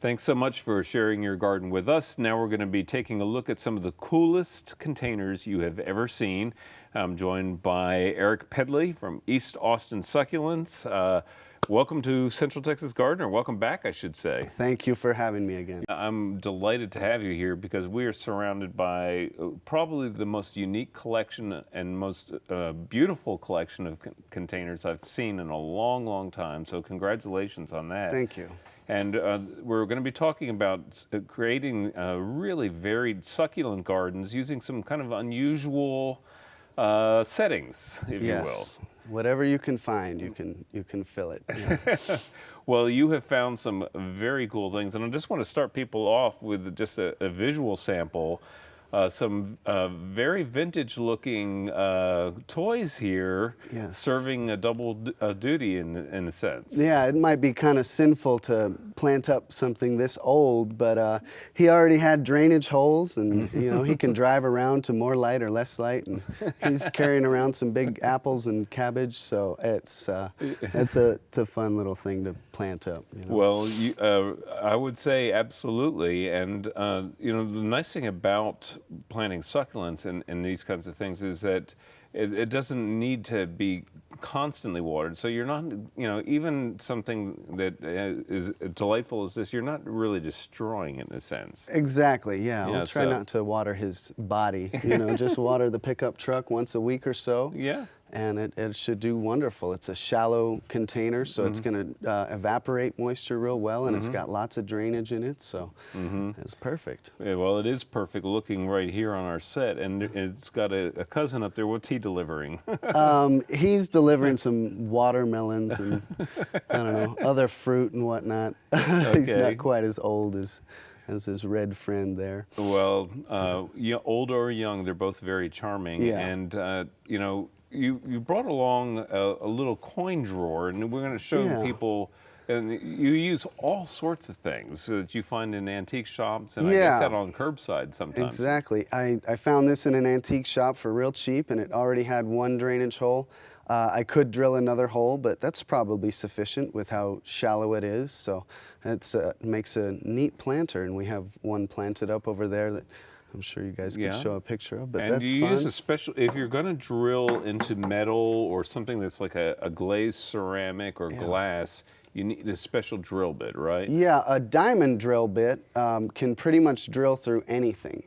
Thanks so much for sharing your garden with us. Now we're going to be taking a look at some of the coolest containers you have ever seen. I'm joined by Eric Pedley from East Austin Succulents. Welcome to Central Texas Gardener. Welcome back, I should say. Thank you for having me again. I'm delighted to have you here because we are surrounded by probably the most unique collection and most beautiful collection of containers I've seen in a long, long time. So congratulations on that. Thank you. And we're going to be talking about creating really varied succulent gardens using some kind of unusual settings, if you will. Whatever you can find, you can fill it. Yeah. Well, you have found some very cool things, and I just want to start people off with just a visual sample. Some very vintage-looking toys here, serving a double duty in a sense. Yeah, it might be kind of sinful to plant up something this old, but he already had drainage holes, and he can drive around to more light or less light, and he's carrying around some big apples and cabbage, so it's a fun little thing to plant up. Well, I would say absolutely, and the nice thing about planting succulents and these kinds of things is that it doesn't need to be constantly watered. So you're not, even something that is delightful as this, you're not really destroying it in a sense. Exactly, yeah. We'll try not to water his body, just water the pickup truck once a week or so. Yeah. And it should do wonderful. It's a shallow container, so it's going to evaporate moisture real well, and it's got lots of drainage in it, so it's perfect. Yeah, well, it is perfect looking right here on our set, and it's got a cousin up there. What's he delivering? He's delivering some watermelons and, I don't know, other fruit and whatnot. Okay. He's not quite as old as his red friend there. Well, old or young, they're both very charming, and, you brought along a little coin drawer, and we're going to show people, and you use all sorts of things that you find in antique shops, and I guess out on curbside sometimes. Exactly. I found this in an antique shop for real cheap, and it already had one drainage hole. I could drill another hole, but that's probably sufficient with how shallow it is, so it makes a neat planter, and we have one planted up over there that I'm sure you guys can show a picture of, but and that's do you fun. use a special, if you're going to drill into metal or something that's like a glazed ceramic or glass, you need a special drill bit, right? Yeah, a diamond drill bit can pretty much drill through anything.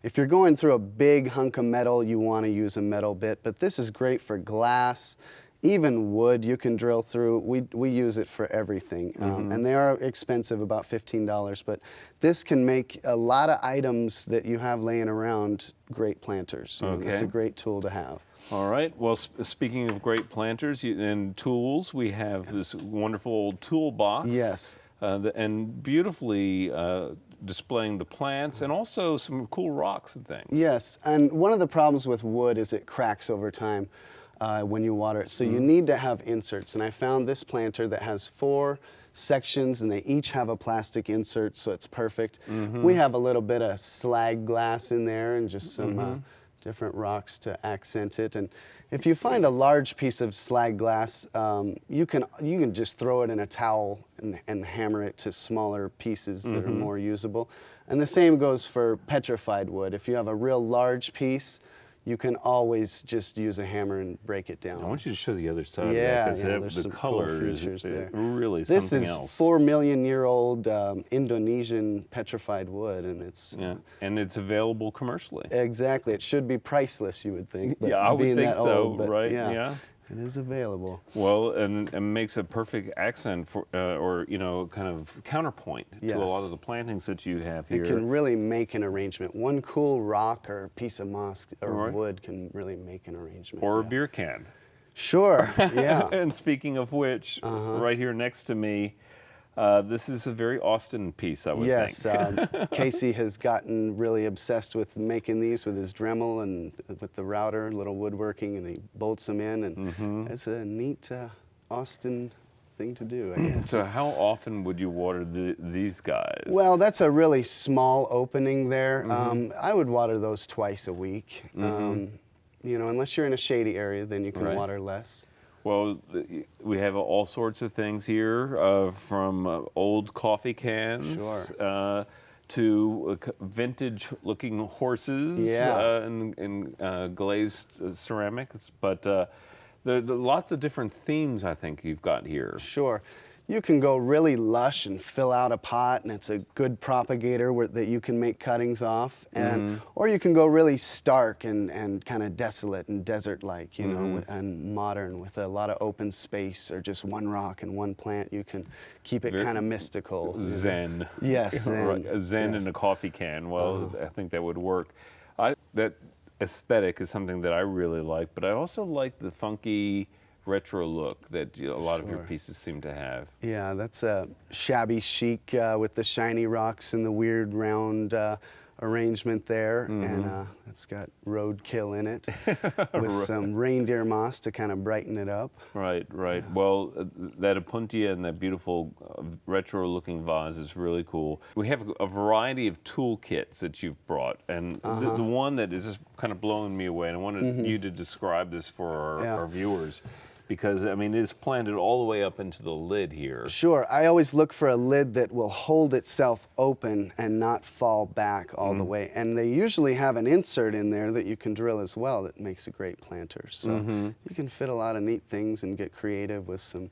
If you're going through a big hunk of metal, you want to use a metal bit, but this is great for glass. Even wood you can drill through. We use it for everything. And they are expensive, about $15, but this can make a lot of items that you have laying around great planters. It's a great tool to have. All right. Well, speaking of great planters and tools, we have this wonderful old toolbox. Yes. And beautifully displaying the plants and also some cool rocks and things. Yes, and one of the problems with wood is it cracks over time. When you water it. So you need to have inserts. And I found this planter that has 4 sections and they each have a plastic insert, so it's perfect. We have a little bit of slag glass in there and just some different rocks to accent it. And if you find a large piece of slag glass, you can just throw it in a towel and hammer it to smaller pieces that are more usable. And the same goes for petrified wood. If you have a real large piece, you can always just use a hammer and break it down. I want you to show the other side of that, because the color is really something else. This is 4-million-year-old Indonesian petrified wood, and it's... and it's available commercially. Exactly. It should be priceless, you would think. But I would think so, old, right? Yeah. It is available. Well, and makes a perfect accent for, or kind of counterpoint to a lot of the plantings that you have here. It can really make an arrangement. One cool rock or piece of moss or wood can really make an arrangement. Or a beer can. Sure, yeah. And speaking of which, right here next to me, this is a very Austin piece, I would think. Yes, Casey has gotten really obsessed with making these with his Dremel and with the router, little woodworking, and he bolts them in, and it's a neat Austin thing to do, I guess. So how often would you water these guys? Well, that's a really small opening there. I would water those twice a week. Unless you're in a shady area, then you can water less. Well, we have all sorts of things here, from old coffee cans Sure. to vintage-looking horses Yeah. in glazed ceramics. But there are lots of different themes I think you've got here. Sure. You can go really lush and fill out a pot, and it's a good propagator that you can make cuttings off. And or you can go really stark and kind of desolate and desert-like, you know, and modern with a lot of open space or just one rock and one plant. You can keep it kind of mystical. Zen. Yes, zen. Right, a zen Yes. in a coffee can. Well, I think that would work. That aesthetic is something that I really like, but I also like the funky retro look that a lot of your Sure. pieces seem to have. Yeah, that's a shabby chic with the shiny rocks and the weird round arrangement there, and it's got roadkill in it with some reindeer moss to kind of brighten it up. Right, right. Well, that Apuntia and that beautiful retro-looking vase is really cool. We have a variety of toolkits that you've brought, and the one that is just kind of blowing me away, and I wanted you to describe this for our viewers, because, I mean, it's planted all the way up into the lid here. Sure, I always look for a lid that will hold itself open and not fall back all the way. And they usually have an insert in there that you can drill as well that makes a great planter. So you can fit a lot of neat things and get creative with some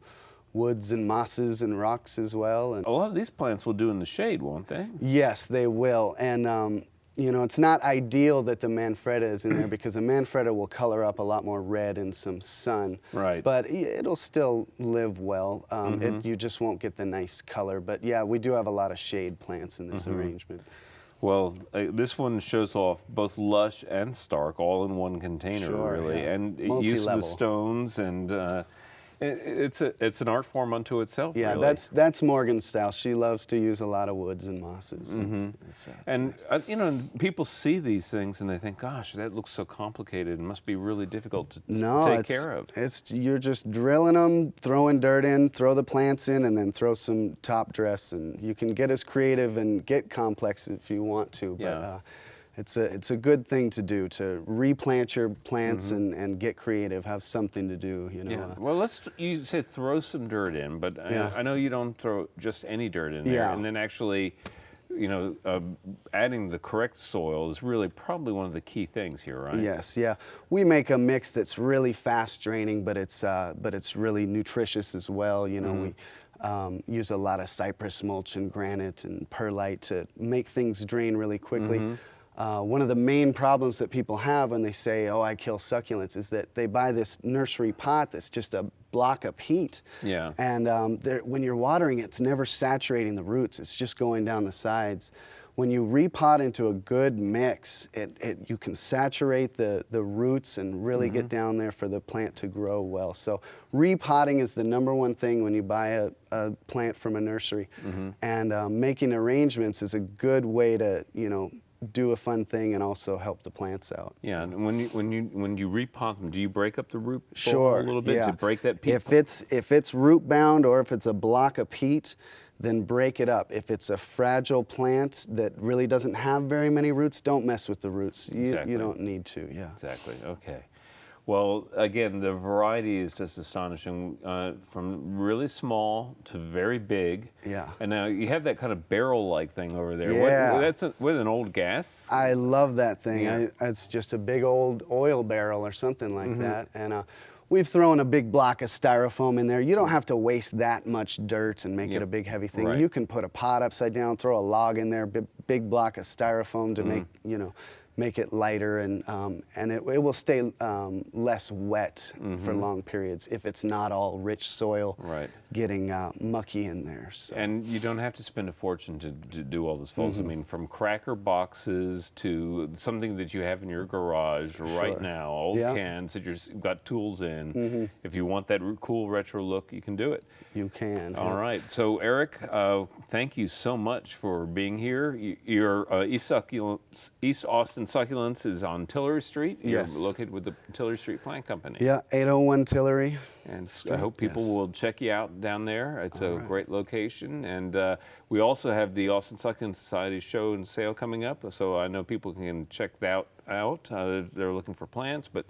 woods and mosses and rocks as well. And A lot of these plants will do in the shade, won't they? yes, they will. And you know, it's not ideal that the Manfreda is in there because a Manfreda will color up a lot more red in some sun. Right. But it'll still live well. You just won't get the nice color. But yeah, we do have a lot of shade plants in this arrangement. Well, this one shows off both lush and stark all in one container, Sure, really. yeah. And it uses the Multi-level. stones, and it's an art form unto itself. Yeah, really. that's Morgan's style. She loves to use a lot of woods and mosses. It's And nice. you know, people see these things and they think, "Gosh, that looks so complicated. It must be really difficult to take care of." You're just drilling them, throwing dirt in, throw the plants in, and then throw some top dress, and you can get as creative and get complex if you want to. But Yeah. it's a good thing to do, to replant your plants and get creative, have something to do. You know. Yeah. Well, you say throw some dirt in, but I know you don't throw just any dirt in there. Yeah. And then actually, you know, adding the correct soil is really probably one of the key things here, right? Yes, yeah. We make a mix that's really fast draining, but it's really nutritious as well. You know, we use a lot of cypress mulch and granite and perlite to make things drain really quickly. One of the main problems that people have when they say, "Oh, I kill succulents," is that they buy this nursery pot that's just a block of peat. Yeah. And when you're watering, it's never saturating the roots. It's just going down the sides. When you repot into a good mix, you can saturate the roots and really get down there for the plant to grow well. So repotting is the #1 thing when you buy a plant from a nursery. And making arrangements is a good way to, you know, do a fun thing and also help the plants out. Yeah, and when you repot them, do you break up the root ball Sure, a little bit yeah. to break that peat? If it's root bound or if it's a block of peat, then break it up. If it's a fragile plant that really doesn't have very many roots, don't mess with the roots. Exactly. You don't need to. Yeah. Exactly. Okay. Well, again, the variety is just astonishing, from really small to very big. Yeah. And now you have that kind of barrel-like thing over there. Yeah. That's with an old gas? I love that thing. Yeah. It's just a big old oil barrel or something like that. And we've thrown a big block of styrofoam in there. You don't have to waste that much dirt and make it a big heavy thing. Right. You can put a pot upside down, throw a log in there, big block of styrofoam to make it lighter, and it will stay less wet for long periods if it's not all rich soil getting mucky in there. So. And you don't have to spend a fortune to do all this, folks. I mean, from cracker boxes to something that you have in your garage right now, old cans that you've got tools in. If you want that cool retro look, you can do it. You can. All right. So, Eric, thank you so much for being here. Your East Austin Succulents is on Tillery Street. Yes. You're located with the Tillery Street Plant Company. Yeah, 801 Tillery. And I hope people will check you out down there. It's a great location. And we also have the Austin Succulent Society show and sale coming up. So I know people can check that out if they're looking for plants. But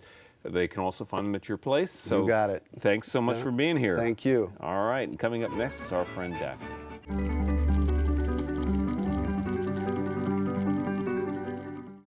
they can also find them at your place. So You got it. Thanks so much for being here. Thank you. All right, and coming up next is our friend Daphne.